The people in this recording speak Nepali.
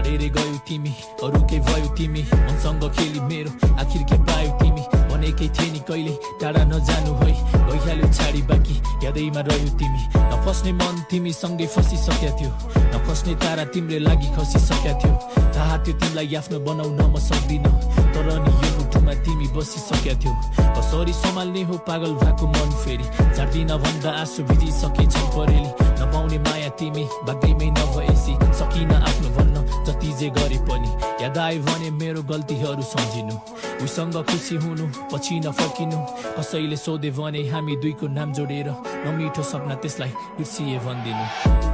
छाडेर गयौ तिमी अरू के भयो तिमी मनसँग खेली मेरो आखिर के पायो तिमी भनेकै थिए नि कहिले टाढा नजानु है गइहाल्यो छाडी बाँकी यादैमा रह्यो तिमी नफस्ने मन तिमी सँगै फसिसक्या थियो नफस्ने तारा तिम्रो लागि खसिसक्या थियो थाहा थियो तिमीलाई आफ्नो बनाउन म सक्दिनँ तर नि यो मुटुमा तिमी बसिसक्या थियो कसरी सम्हाल्ने हो पागल भएको मन फेरि झार्दिन भन्दा आँसु भिजिसकेछ परेली नपाउने माया तिमी भाग्दैमै नभएसी सकिन आफ्नो भन्न जति जे गरे पनि याद आयो भने मेरो गल्तीहरू सम्झिनु उसँग खुसी हुनु पछि नफर्किनु कसैले सोधे भने हामी दुईको नाम जोडेर नमिठो सपना त्यसलाई बिर्सिए भनिदिनु